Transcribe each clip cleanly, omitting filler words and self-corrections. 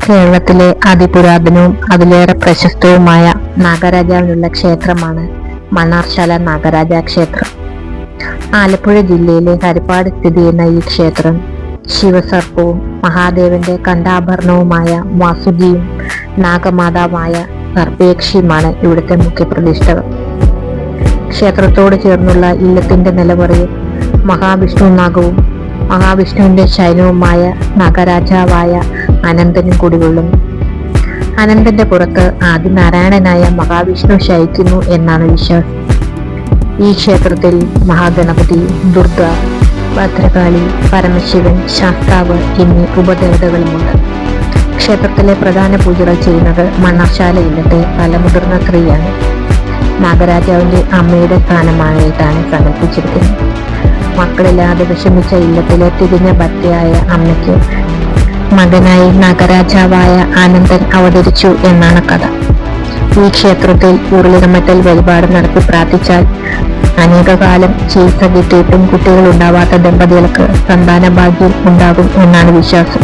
കേരളത്തിലെ അതിപുരാതനവും അതിലേറെ പ്രശസ്തവുമായ നാഗരാജാവിനുള്ള ക്ഷേത്രമാണ് മണ്ണാർശാല നാഗരാജ ക്ഷേത്രം. ആലപ്പുഴ ജില്ലയിലെ ഹരിപ്പാട് സ്ഥിതി ചെയ്യുന്ന ഈ ക്ഷേത്രം ശിവസർപ്പവും മഹാദേവന്റെ കണ്ഠാഭരണവുമായ വാസുകിയും നാഗമാതാവായ സർപ്പേക്ഷിയുമാണ് ഇവിടുത്തെ മുഖ്യപ്രതിഷ്ഠകൾ. ക്ഷേത്രത്തോട് ചേർന്നുള്ള ഇല്ലത്തിന്റെ നിലവറയിൽ മഹാവിഷ്ണു നാഗവും മഹാവിഷ്ണുവിന്റെ ശയനവുമായ നാഗരാജാവായ അനന്തനും കുടികൊള്ളുന്നു. അനന്തന്റെ പുറത്ത് ആദിനാരായണനായ മഹാവിഷ്ണു ശയിക്കുന്നു എന്നാണ് വിശ്വാസം. ഈ ക്ഷേത്രത്തിൽ മഹാഗണപതി, ദുർഗ, ഭദ്രകാളി, പരമശിവൻ, ശാസ്താവ് എന്നീ ഉപദേവതകളുമുണ്ട്. ക്ഷേത്രത്തിലെ പ്രധാന പൂജകൾ ചെയ്യുന്നത് മണ്ണാർശാല ഇല്ലത്തെ തലമുതിർന്ന സ്ത്രീയാണ്. നാഗരാജാവിന്റെ അമ്മയുടെ സ്ഥാനമായിട്ടാണ് സങ്കല്പിച്ചിരിക്കുന്നത്. മക്കളില്ലാതെ വിഷമിച്ച ഇല്ലത്തിലെ തിരിഞ്ഞ ഭക്തിയായ അമ്മയ്ക്ക് മകനായി നാഗരാജാവായ ആനന്ദൻ അവതരിച്ചു എന്നാണ് കഥ. ഈ ക്ഷേത്രത്തിൽ ഉരുളികമറ്റൽ വഴിപാട് നടത്തി പ്രാർത്ഥിച്ചാൽ അനേകകാലം ചികിത്സ കിട്ടിയിട്ടും കുട്ടികൾ ഉണ്ടാവാത്ത ദമ്പതികൾക്ക് സന്താന ഭാഗ്യം ഉണ്ടാകും എന്നാണ് വിശ്വാസം.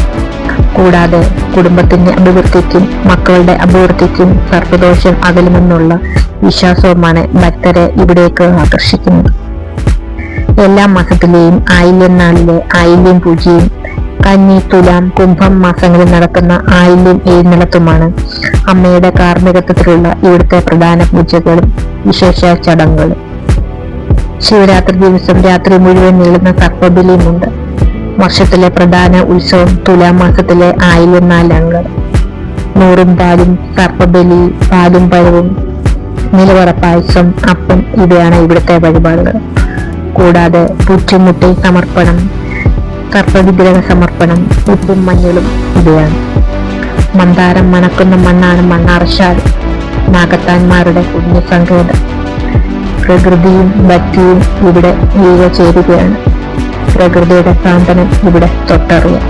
കൂടാതെ കുടുംബത്തിന്റെ അഭിവൃദ്ധിക്കും മക്കളുടെ അഭിവൃദ്ധിക്കും സർപ്പദോഷം അകലുമെന്നുള്ള വിശ്വാസവുമാണ് ഭക്തരെ ഇവിടേക്ക് ആകർഷിക്കുന്നത്. എല്ലാ മാസത്തിലെയും ആയില്യം നാളിലെ ആയില്യം പൂജയും കന്നി, തുലാം, കുംഭം മാസങ്ങളിൽ നടക്കുന്ന ആയില്യം എഴുന്നള്ളത്തുമാണ് അമ്മയുടെ കാർമ്മികത്വത്തിലുള്ള ഇവിടുത്തെ പ്രധാന പൂജകളും വിശേഷ ചടങ്ങുകളും. ശിവരാത്രി ദിവസം രാത്രി മുഴുവൻ നീളുന്ന സർപ്പബലിയുമുണ്ട്. വർഷത്തിലെ പ്രധാന ഉത്സവം തുലാമാസത്തിലെ ആയില്യം നാലങ്ങൾ. നൂറും പാലും, സർപ്പബലി, പാലും പഴവും, നിലവറ പായസം, അപ്പം ഇവയാണ് ഇവിടുത്തെ വഴിപാടുകൾ. കൂടാതെ പുറ്റുമുട്ടി സമർപ്പണം, സർപ്പവിഗ്രഹ സമർപ്പണം, ഉപ്പും മഞ്ഞളും ഇവയാണ്. മന്ദാരം മണക്കുന്ന മണ്ണാണ് മണ്ണാർശാല, നാഗത്താന്മാരുടെ പുണ്യസങ്കേതം. പ്രകൃതിയും ഭക്തിയും ഇവിടെ ചേരുകയാണ്. പ്രകൃതിയുടെ സാന്ത്വനം ഇവിടെ തൊട്ടറിയാം.